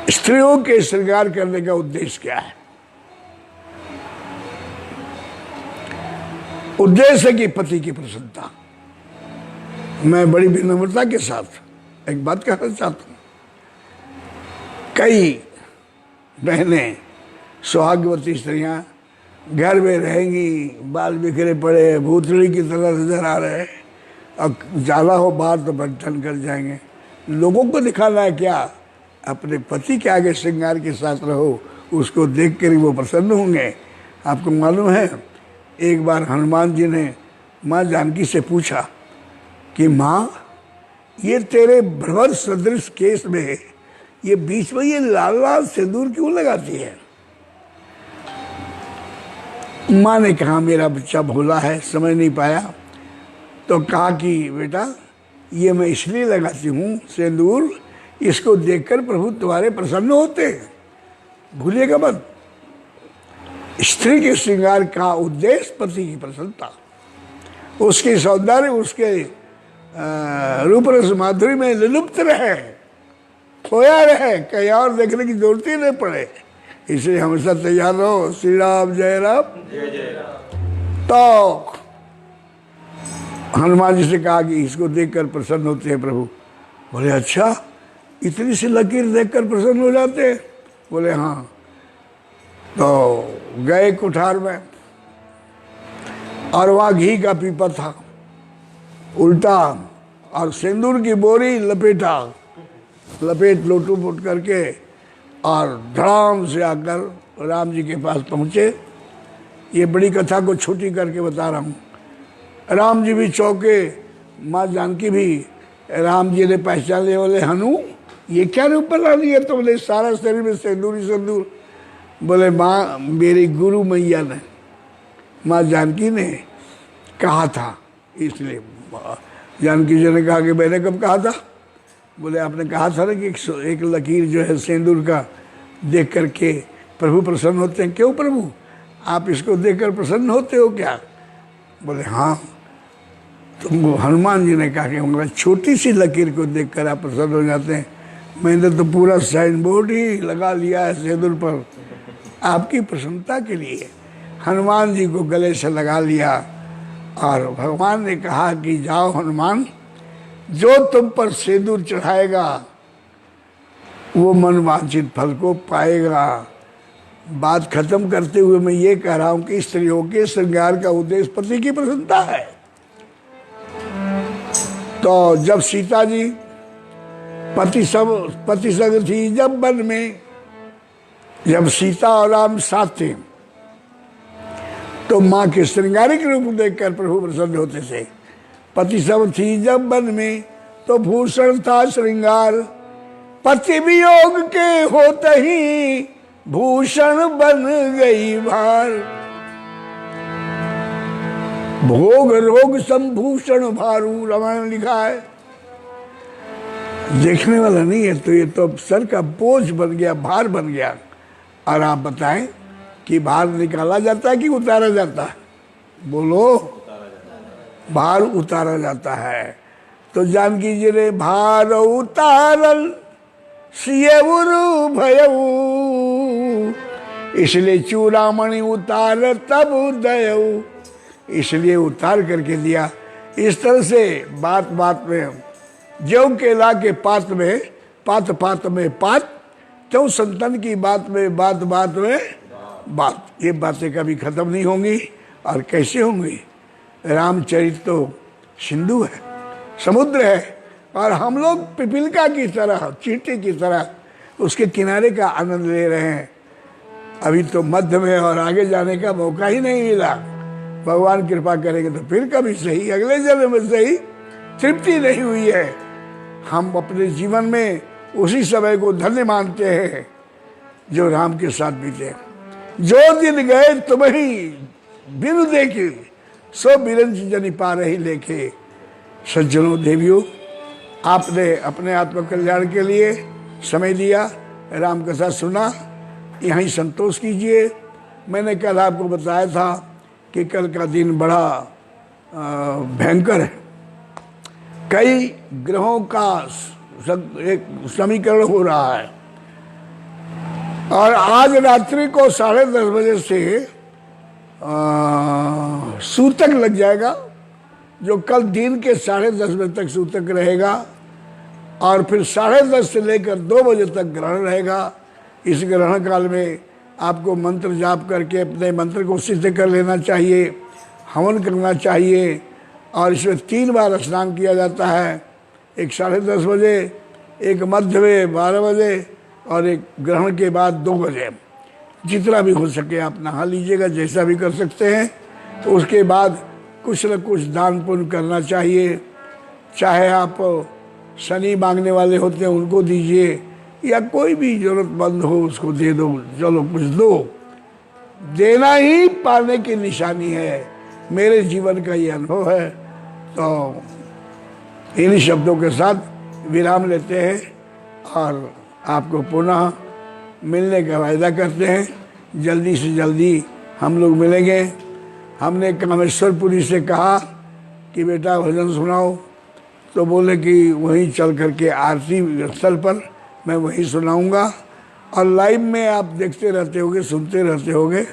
स्त्रियों के श्रृंगार करने का उद्देश्य क्या है? उद्देश्य की पति की प्रसन्नता। मैं बड़ी विनम्रता के साथ एक बात कहना चाहता हूं। कई बहनें सुहागवती स्त्रियां घर में रहेंगी, बाल बिखरे पड़े, भूतड़ी की तरह नजर आ रहे हैं, और ज्यादा हो बाहर तो बंटन कर जाएंगे। लोगों को दिखाना है क्या? अपने पति के आगे श्रृंगार के साथ रहो, उसको देख कर ही वो प्रसन्न होंगे। आपको मालूम है, एक बार हनुमान जी ने माँ जानकी से पूछा कि माँ, ये तेरे भ्रमर सदृश केस में ये बीच में ये लाल लाल सिंदूर क्यों लगाती है? माँ ने कहा मेरा बच्चा भोला है, समझ नहीं पाया। तो कहा कि बेटा ये मैं इसलिए लगाती हूँ सिंदूर, इसको देखकर प्रभु तुम्हारे प्रसन्न होते हैं, भूलिएगा मत। स्त्री के श्रृंगार का उद्देश्य पति की प्रसन्नता, उसके सौंदर्य, उसके रूप रस माधुरी में लुप्त रहे, खोया रहे, कहीं और देखने की जरूरत ही नहीं पड़े। इसलिए हमेशा तैयार रहो। श्री राम जय राम। तो हनुमान जी से कहा कि इसको देखकर प्रसन्न होते हैं प्रभु। बोले अच्छा, इतनी सी लकीर देखकर प्रसन्न हो जाते हैं? बोले हाँ। तो गए कुठार में, और वहाँ घी का पीपा था उल्टा, और सिंदूर की बोरी लपेट लोटू करके, और धड़ाम से आकर राम जी के पास पहुँचे। ये बड़ी कथा को छोटी करके बता रहा हूँ। राम जी भी चौके, माँ जानकी भी। राम जी ने पहचान लिया, बोले हनु ये क्या रूप बना लिया तुमने, सारा शरीर में सिंदूर ही सिंदूर। बोले माँ, मेरी गुरु मैया ने, माँ जानकी ने कहा था, इसलिए। जानकी जी ने कहा कि मैंने कब कहा था? बोले आपने कहा था ना कि एक लकीर जो है सिंदूर का देख करके प्रभु प्रसन्न होते हैं। क्यों प्रभु, आप इसको देखकर प्रसन्न होते हो क्या? बोले हाँ। तो हनुमान जी ने कहा कि हमारा छोटी सी लकीर को देखकर आप प्रसन्न हो जाते हैं। मैंने तो पूरा साइन बोर्ड ही लगा लिया है सिंदूर पर, आपकी प्रसन्नता के लिए हनुमान जी को गले से लगा लिया और भगवान ने कहा कि जाओ हनुमान, जो तुम पर सिंदूर चढ़ाएगा वो मनवांछित फल को पाएगा। बात खत्म करते हुए मैं ये कह रहा हूं कि स्त्रियों के श्रृंगार का उद्देश्य पति की प्रसन्नता है। तो जब सीता जी पति संग थी जब वन में, जब सीता और राम साथ थे तो माँ के श्रृंगारिक रूप देखकर प्रभु प्रसन्न होते थे। पति सब थी जब वन में तो भूषण था श्रृंगार, पति वियोग के होते ही भूषण बन गई भार। भोग रोग संभूषण भारू, रामायण लिखा है। देखने वाला नहीं है तो ये तो सर का बोझ बन गया, भार बन गया। और आप बताएं कि भार निकाला जाता है कि उतारा जाता है? बोलो, भार उतारा जाता है। तो जानकी जी ने भार उतारल सियउरु भयऊ, इसलिए चूड़ामणि उतार तब दयऊ, इसलिए उतार करके दिया। इस तरह से बात बात में ज्यों केला के पात में पात पात में पात, त्यों संतन की बात में बात बात में बात। ये बातें कभी खत्म नहीं होंगी। और कैसे होंगी? रामचरित तो सिंधु है, समुद्र है, और हम लोग पिपीलिका की तरह, चींटी की तरह उसके किनारे का आनंद ले रहे हैं। अभी तो मध्य में और आगे जाने का मौका ही नहीं मिला। भगवान कृपा करेंगे तो फिर कभी सही, अगले जन्म में सही। तृप्ति नहीं हुई है। हम अपने जीवन में उसी समय को धन्य मानते हैं जो राम के साथ बीते। जो दिन गए तुम्हें बिनु देखे, सो बिरंज जनि पा रही लेखे। सज्जनों देवियों, आपने अपने आत्मकल्याण के लिए समय दिया, राम कथा सुना, यहीं संतोष कीजिए। मैंने कल आपको बताया था कि कल का दिन बड़ा भयंकर है। कई ग्रहों का एक समीकरण हो रहा है और आज रात्रि को 10:30 बजे से सूतक लग जाएगा, जो कल दिन के 10:30 बजे तक सूतक रहेगा और फिर 10:30 से लेकर 2 बजे तक ग्रहण रहेगा। इस ग्रहण काल में आपको मंत्र जाप करके अपने मंत्र को सिद्ध कर लेना चाहिए, हवन करना चाहिए। और इसमें 3 बार स्नान किया जाता है, एक 10:30 बजे, एक मध्य में 12 बजे और एक ग्रहण के बाद 2 बजे। जितना भी हो सके आप नहा लीजिएगा, जैसा भी कर सकते हैं। तो उसके बाद कुछ न कुछ दान पुण्य करना चाहिए। चाहे आप शनि मांगने वाले होते हैं उनको दीजिए, या कोई भी जरूरतमंद हो उसको दे दो। चलो कुछ दो, देना ही पाने की निशानी है। मेरे जीवन का ये अनुभव है। तो इन्हीं शब्दों के साथ विराम लेते हैं और आपको पुनः मिलने का वायदा करते हैं। जल्दी से जल्दी हम लोग मिलेंगे। हमने कामेश्वरपुरी से कहा कि बेटा भजन सुनाओ, तो बोले कि वहीं चल करके आरती स्थल पर मैं वहीं सुनाऊंगा। और लाइव में आप देखते रहते होगे, सुनते रहते होगे।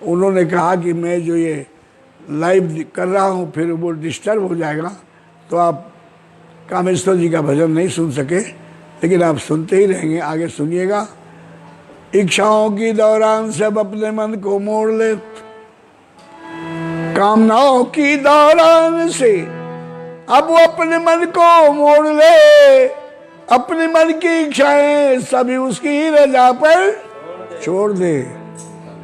उन्होंने कहा कि मैं जो ये लाइव कर रहा हूँ फिर वो डिस्टर्ब हो जाएगा, तो आप कामेश्वर जी का भजन नहीं सुन सके, लेकिन आप सुनते ही रहेंगे। आगे सुनिएगा। इच्छाओं की दौरान सब अपने मन को मोड़ ले, कामनाओं की दौरान से अब वो अपने मन को मोड़ ले। अपने मन की इच्छाएं सभी उसकी रजा पर छोड़ दे।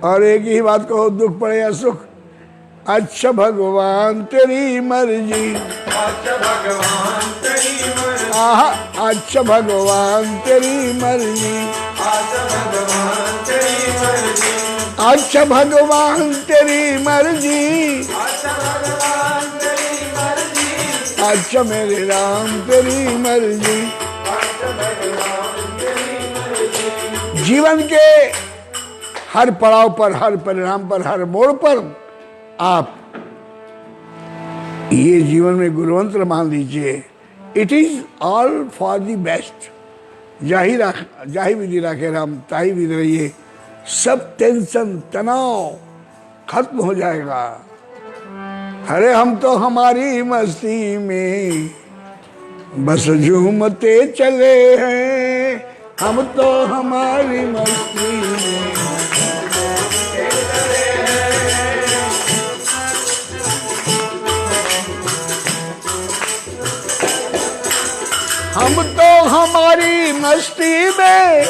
और एक ही बात कहो, दुख पड़े या सुख, अच्छा भगवान तेरी मर्जी, अच्छा भगवान तेरी मर्जी, अच्छा भगवान तेरी मर्जी, अच्छा भगवान तेरी मर्जी, अच्छा मेरे राम तेरी मर्जी। जीवन के हर पड़ाव पर, हर परिणाम पर, हर मोड़ पर आप ये जीवन में गुरुमंत्र मान लीजिए, it is all for the best. जाहि विधि राखे राम ताहि विधि रहिए। सब टेंशन तनाव खत्म हो जाएगा। अरे हम तो हमारी मस्ती में बस झूमते चले हैं, हम तो हमारी मस्ती में। हम तो हमारी मस्ती में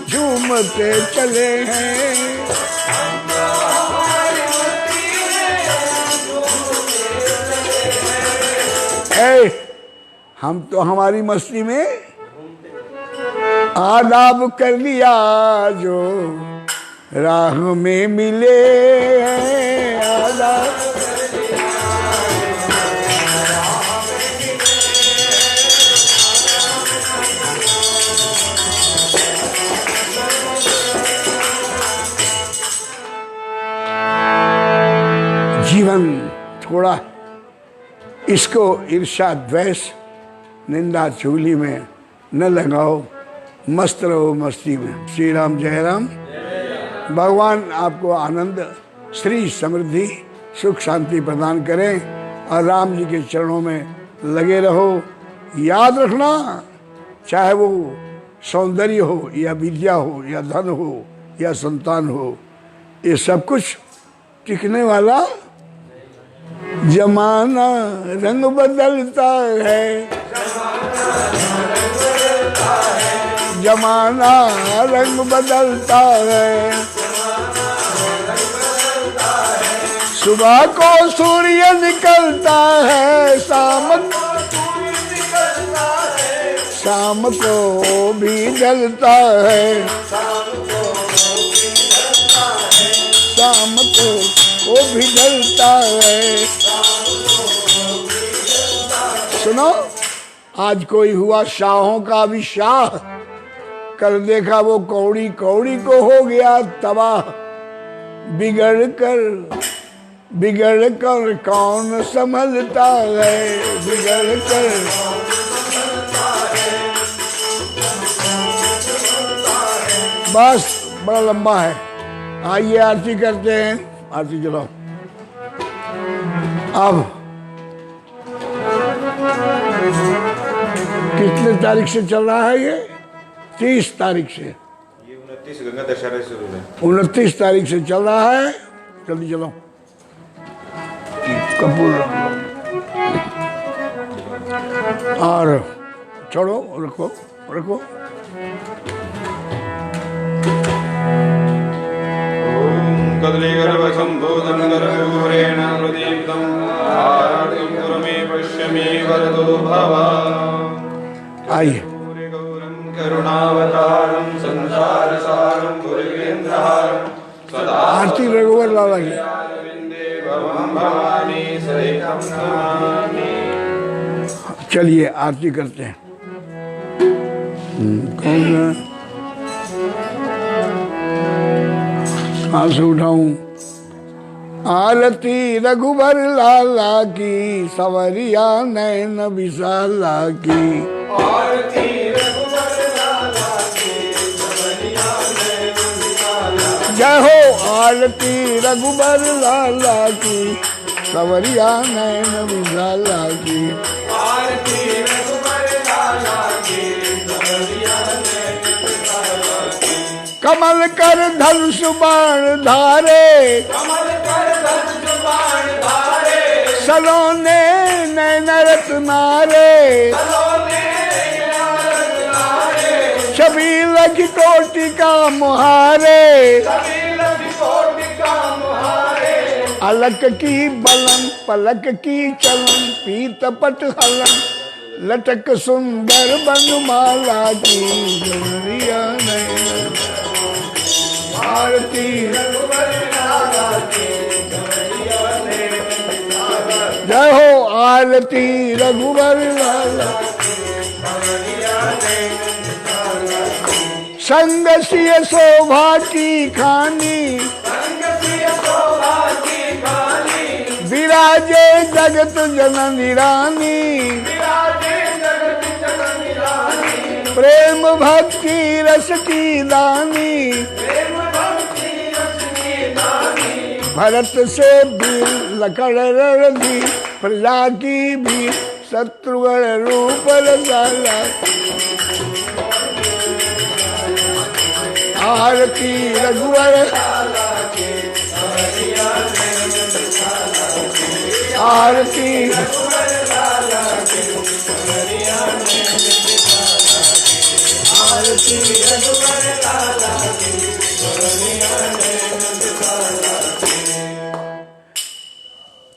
झूमते चले हैं। हम तो हमारी मस्ती में आदाब कर लिया जो राह में मिले हैं, आदाब। जीवन थोड़ा इसको ईर्ष्या द्वेष निंदा चुगली में न लगाओ, मस्त रहो मस्ती में। श्री राम जय राम। भगवान आपको आनंद, श्री समृद्धि, सुख शांति प्रदान करें और राम जी के चरणों में लगे रहो। याद रखना, चाहे वो सौंदर्य हो या विद्या हो या धन हो या संतान हो, ये सब कुछ टिकने वाला जमाना रंग बदलता है। जमाना रंग बदलता है। सुबह को सूर्य निकलता है, शाम को भी ढलता है। शाम को वो भी ढलता है। सुनो, आज कोई हुआ शाहों का भी शाह, कल देखा वो कौड़ी कौड़ी को हो गया तबाह। बिगड़ कर कौन संभलता है, बिगड़ कर। बस बड़ा लंबा है, आइए आरती करते हैं। आरती चलो। अब कितने तारीख से चल रहा है ये? 30 तारीख से। ये 29 गंगा दशहरा से शुरू है। 29 तारीख से चल रहा है। जल्दी चलो। कपूर और छोड़ो, रखो रखो। कदलीगर्भसम्भूतं गर्भगोरेण प्रदीप्तं आराध्यं कुरु मे पश्य मे वरदो भव। आइए। गौरं करुणावतारं संसारसारं गुरुवेन्द्रहारं सदा आरती रघुवर लाला की। अरविन्दे भवं भवानी सहितं नमामि। चलिए आरती करते हैं। कौन है? कहाँ से उठाऊं? आरती रघुबर लाला की, सवरिया नैन विशाला की। आरती रघुबर लाला की, सवरिया नैन विशाला की। जय हो आरती रघुबर लाला की, सवरिया नैन विशाला की। आरती रघुबर लाला की, सवरिया नैन विशाला की। कमल कर धनुष बाण धारे, कमल कर धनुष बाण धारे। सलोने नैन रत्नारे। सलोने नैन रत्नारे। छबील की कोटि का मुहारे। छबील की कोटि का मुहारे। अलक की बलन पलक की चलन, पीत पट हलन लटक सुंदर बनमाला की। सवरिया नैन आरती रघुबर लाला की, सवरिया नैन विशाला की। जय हो आरती रघुबर लाला। सवरिया नैन विशाला की। संग सिय शोभा की खानी, संग सिय शोभा की खानी। विराजे जगत जननी रानी। विराजे जगत जननी रानी। प्रेम भक्ति रस की दानी। प्रेम भक्ति भरत से वीर लखन रणधीर प्रजा की भी शत्रुघ्न रूप रसाला आरती रघुवर आरती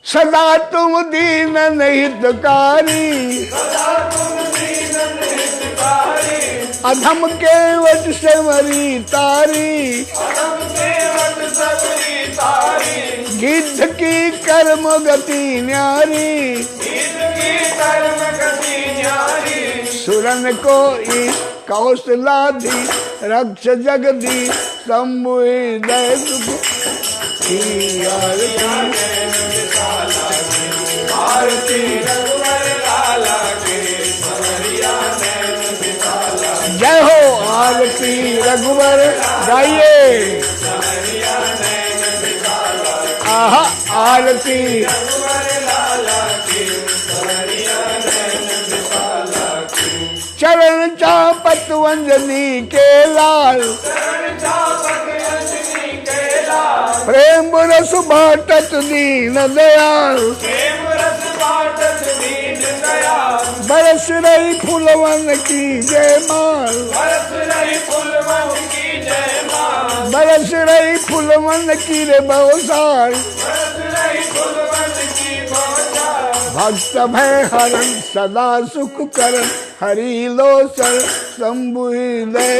सदा तुम दीन हितकारी अधम के वट से मरी तारी गिद्ध की कर्म गति न्यारी सुरन को इस कौशलाधि रक्ष जगदी शंभु हृदय जय हो आरती रघुवर गाइए आहा आरती चरण चापत वंजनी के लाल प्रेम रस बाटत दीन दयाल बरस रही फूलवन की जय माल बरस रही फूलवन की रे बहुसार भक्त भय हरण सदा सुख करण हरि लोचन शंभु हृदय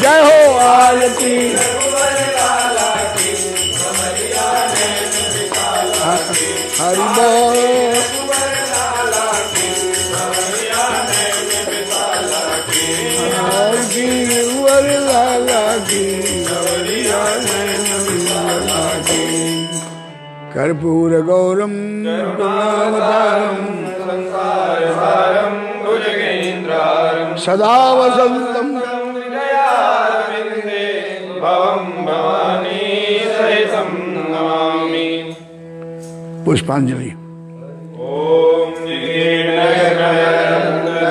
जय हो आरती हरि बोल लाला की कर्पूर गौरम संसारसारं भुजगेन्द्रारं सदा वसंतम हृदयारविन्दे भवं भवानी सहितं नमामि। पुष्पांजलि। ओम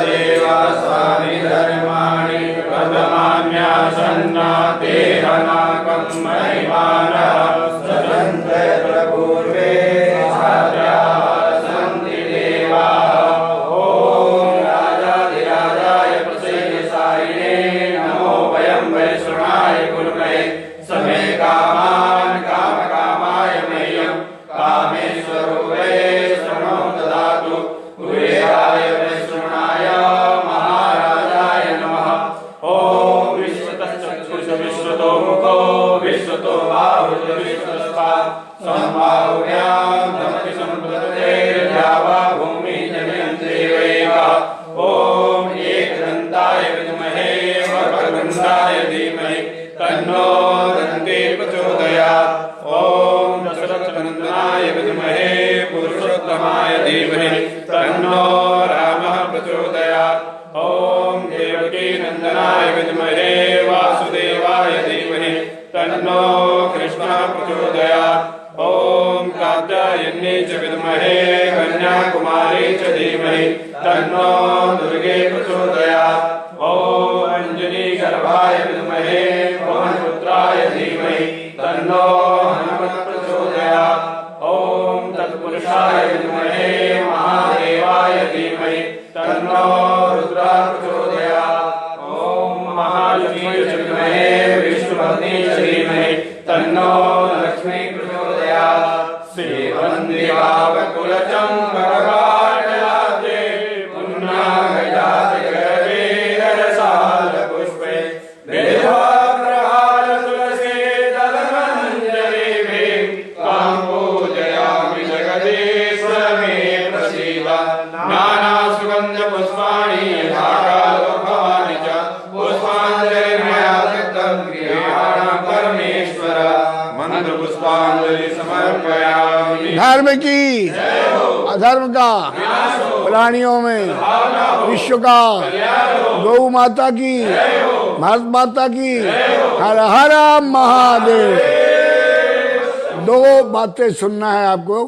देवासानि धर्माणि प्रथमान्यासन्ना तेहनाकं महिमानः सजन्ते प्रपूर्वे सन्ति देवाः। ओम राजाधिराजाय प्रसेनसायिने नमो वयं वैष्णवाय गुरुमहे समे कामान् कामकामाय मह्यं कामेश्वरो वै शरणो ददातु। कुबेराय वैष्णवाय महाराजाय नमः। ओम विश्वतश्चक्षुष विश्वतो मुखो विश्वतो बाहुः विश्वतस्पात् सम्बाहुभ्यां धमति सम्पदतेर्द्यावा भूमि जगन्ते वैवः। ओम एकदन्ताय विद्महे वक्रतुण्डाय धीमहि तन्नो दन्ते प्रचोदयात्। ओम दशरथनन्दनाय विद्महे पुरुषोत्तमाय धीमहि तन्नो रामः प्रचोदयात्। ओम देवकी नंदनाय विद्महे वासुदेवाय धीमहि तन्नो कृष्णः प्रचोदयात्। ओम कात्यायन्यै च विद्महे कन्याकुमारी च धीमहि तन्नो दुर्गे प्रचोदयात्। ओम अंजनी गर्भाय विद्महे पवनपुत्राय धीमहि तन्नो हनुमत् प्रचोदयात्। ओम तत्पुरुषाय विद्महे महादेवाय धीमहि तन्नो रुद्रः प्रचोदयात्। ओम महालक्ष्मी च विद्महे विष्णुपत्नी च धीमहि तन्नो लक्ष्मी प्रचोदयात्। श्रीवन्देवावकुलचम्बरपाटलाब्धे पुन्नागजातगर्भे रसालपुष्पे बेलवप्रहारतुलसीदलमञ्जरीभे तां पूजयामि जगदीश्वर मे प्रसीद। नानासुगन्धपुष्पाणि यथाकालो भवानि च पुष्पाञ्जलिर्मया दत्तं गृहाणां परमेश्वर मंत्रपुष्पाञ्जलि समर्पयामि। धर्म की अधर्म का प्राणियों में विश्व का गौ माता की, भारत माता की, हर हर महादेव। दो बातें सुनना है आपको।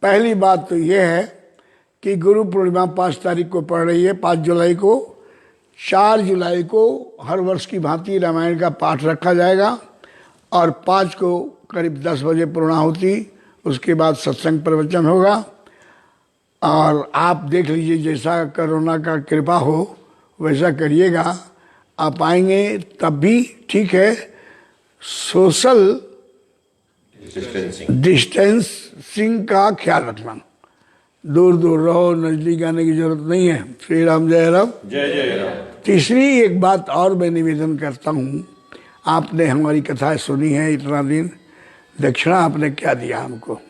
पहली बात तो यह है कि गुरु पूर्णिमा 5 तारीख को पड़ रही है, 5 जुलाई को। 4 जुलाई को हर वर्ष की भांति रामायण का पाठ रखा जाएगा और 5 को करीब 10 बजे पूर्णाहुति, उसके बाद सत्संग प्रवचन होगा। और आप देख लीजिए जैसा कोरोना का कृपा हो वैसा करिएगा। आप आएंगे तब भी ठीक है, सोशल डिस्टेंसिंग का ख्याल रखना, दूर दूर रहो, नजदीक आने की जरूरत नहीं है। श्री राम जय राम जय जय राम। तीसरी एक बात और मैं निवेदन करता हूँ, आपने हमारी कथाएं सुनी है इतना दिन, दक्षिणा आपने क्या दिया हमको?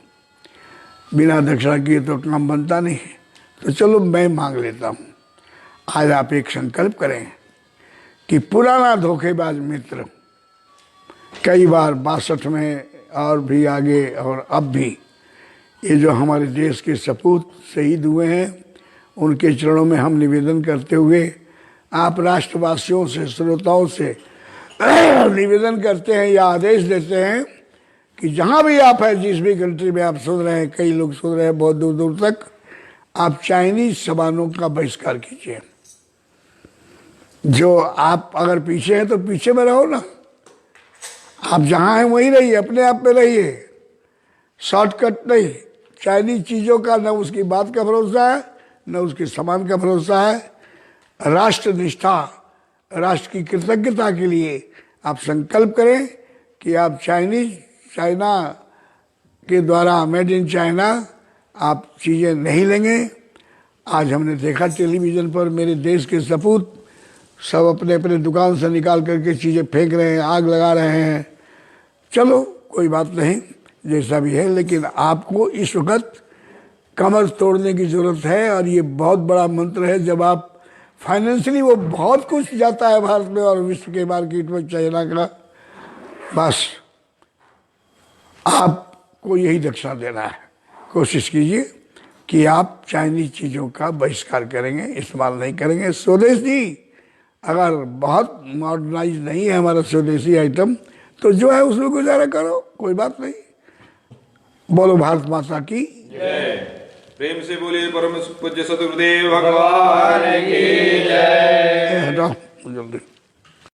बिना दक्षिणा किए तो काम बनता नहीं। तो चलो मैं मांग लेता हूँ। आज आप एक संकल्प करें कि पुराना धोखेबाज मित्र, कई बार 62 में और भी आगे और अब भी, ये जो हमारे देश के सपूत शहीद हुए हैं, उनके चरणों में हम निवेदन करते हुए आप राष्ट्रवासियों से, श्रोताओं से निवेदन करते हैं या आदेश देते हैं कि जहाँ भी आप हैं, जिस भी कंट्री में आप सुन रहे हैं, कई लोग सुन रहे हैं बहुत दूर दूर तक, आप चाइनीज सामानों का बहिष्कार कीजिए। जो आप अगर पीछे हैं तो पीछे में रहो ना, आप जहाँ हैं वहीं रहिए, अपने आप में रहिए, शॉर्टकट नहीं। चाइनीज चीज़ों का न उसकी बात का भरोसा है, न उसके सामान का भरोसा है। राष्ट्र निष्ठा, राष्ट्र की कृतज्ञता के लिए आप संकल्प करें कि आप चाइना के द्वारा मेड इन चाइना आप चीज़ें नहीं लेंगे। आज हमने देखा टेलीविज़न पर मेरे देश के सपूत सब अपने अपने दुकान से निकाल करके चीज़ें फेंक रहे हैं, आग लगा रहे हैं। चलो कोई बात नहीं, जैसा भी है, लेकिन आपको इस वक्त कमर तोड़ने की ज़रूरत है। और ये बहुत बड़ा मंत्र है। जब आप फाइनेंशियली, वो बहुत कुछ जाता है भारत में और विश्व के मार्केट में चाइना का, बस आपको यही दक्षिणा देना है। कोशिश कीजिए कि आप चाइनीज चीज़ों का बहिष्कार करेंगे, इस्तेमाल नहीं करेंगे। स्वदेशी, अगर बहुत मॉडर्नाइज नहीं है हमारा स्वदेशी आइटम, तो जो है उसमें गुजारा करो, कोई बात नहीं। बोलो भारत माता की जय। प्रेम से बोलिए परम पूज्य सतगुरुदेव भगवान की जय। हटाओ जल्दी।